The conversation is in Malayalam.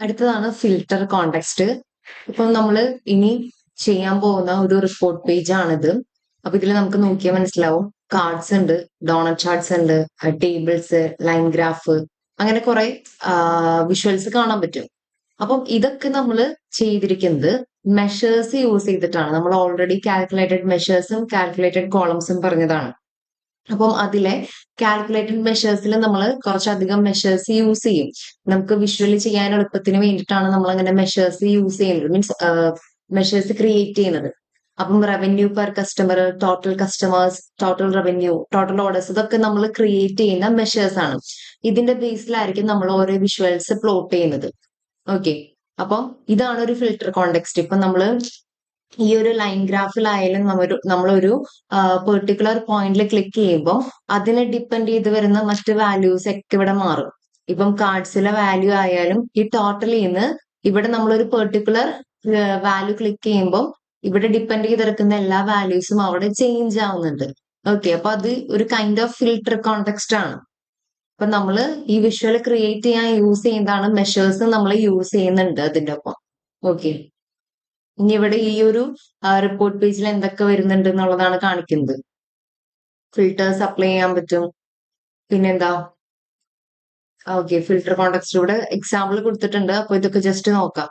അടുത്തതാണ് ഫിൽട്ടർ കോണ്ടെക്സ്റ്റ്. ഇപ്പം നമ്മൾ ഇനി ചെയ്യാൻ പോകുന്ന ഒരു റിപ്പോർട്ട് പേജ് ആണിത്. അപ്പൊ ഇതിൽ നമുക്ക് നോക്കിയാൽ മനസ്സിലാവും കാർഡ്സ് ഉണ്ട്, ഡോണറ്റ് ചാർട്ട്സ് ഉണ്ട്, ടേബിൾസ്, ലൈൻ ഗ്രാഫ്, അങ്ങനെ കുറെ വിഷ്വൽസ് കാണാൻ പറ്റും. അപ്പം ഇതൊക്കെ നമ്മൾ ചെയ്തിരിക്കുന്നത് മെഷേഴ്സ് യൂസ് ചെയ്തിട്ടാണ്. നമ്മൾ ഓൾറെഡി കാൽക്കുലേറ്റഡ് മെഷേഴ്സും കാൽക്കുലേറ്റഡ് കോളംസും പറഞ്ഞതാണ്. അപ്പം അതിലെ കാൽക്കുലേറ്റഡ് മെഷേഴ്സിൽ നമ്മൾ കുറച്ചധികം മെഷേഴ്സ് യൂസ് ചെയ്യും. നമുക്ക് വിഷ്വലി ചെയ്യാൻ എളുപ്പത്തിന് വേണ്ടിയിട്ടാണ് നമ്മൾ അങ്ങനെ മെഷേഴ്സ് യൂസ് ചെയ്യുന്നത്, മീൻസ് മെഷേഴ്സ് ക്രിയേറ്റ് ചെയ്യുന്നത്. അപ്പം revenue per customer, total customers, total revenue, total orders, ഇതൊക്കെ നമ്മൾ ക്രിയേറ്റ് ചെയ്യുന്ന മെഷേഴ്സ് ആണ്. ഇതിന്റെ ബേസിലായിരിക്കും നമ്മൾ ഓരോ വിഷ്വൽസ് പ്ലോട്ട് ചെയ്യുന്നത്. ഓക്കെ, അപ്പം ഇതാണ് ഒരു ഫിൽട്ടർ കോണ്ടെക്സ്റ്റ്. ഇപ്പൊ നമ്മള് ഈ ഒരു ലൈൻ ഗ്രാഫിലായാലും നമ്മളൊരു പെർട്ടിക്കുലർ പോയിന്റിൽ ക്ലിക്ക് ചെയ്യുമ്പോൾ അതിനെ ഡിപ്പെൻഡ് ചെയ്ത് വരുന്ന മറ്റ് വാല്യൂസ് ഒക്കെ ഇവിടെ മാറും. ഇപ്പം കാർഡ്സിലെ വാല്യൂ ആയാലും ഈ ടോട്ടലിൽ നിന്ന് ഇവിടെ നമ്മളൊരു പെർട്ടിക്കുലർ വാല്യൂ ക്ലിക്ക് ചെയ്യുമ്പോൾ ഇവിടെ ഡിപ്പെൻഡ് ചെയ്തെടുക്കുന്ന എല്ലാ വാല്യൂസും അവിടെ ചേഞ്ച് ആവുന്നുണ്ട്. ഓക്കെ, അപ്പൊ അത് ഒരു കൈൻഡ് ഓഫ് ഫിൽട്ടർ കോണ്ടെക്സ്റ്റ് ആണ്. അപ്പൊ നമ്മള് ഈ വിഷ്വൽ ക്രിയേറ്റ് ചെയ്യാൻ യൂസ് ചെയ്യുന്നതാണ് മെഷേഴ്സ് നമ്മൾ യൂസ് ചെയ്യുന്നുണ്ട് അതിന്റെ ഒപ്പം. ഓക്കെ, ഇനി ഇവിടെ ഈ ഒരു റിപ്പോർട്ട് പേജിൽ എന്തൊക്കെ വരുന്നുണ്ട് എന്നുള്ളതാണ് കാണിക്കുന്നത്. ഫിൽറ്റേഴ്സ് അപ്ലൈ ചെയ്യാൻ പറ്റും. പിന്നെന്താ, ഓക്കെ, ഫിൽട്ടർ കോണ്ടെക്സ്റ്റ് ഇവിടെ എക്സാമ്പിൾ കൊടുത്തിട്ടുണ്ട്. അപ്പൊ ഇതൊക്കെ ജസ്റ്റ് നോക്കാം.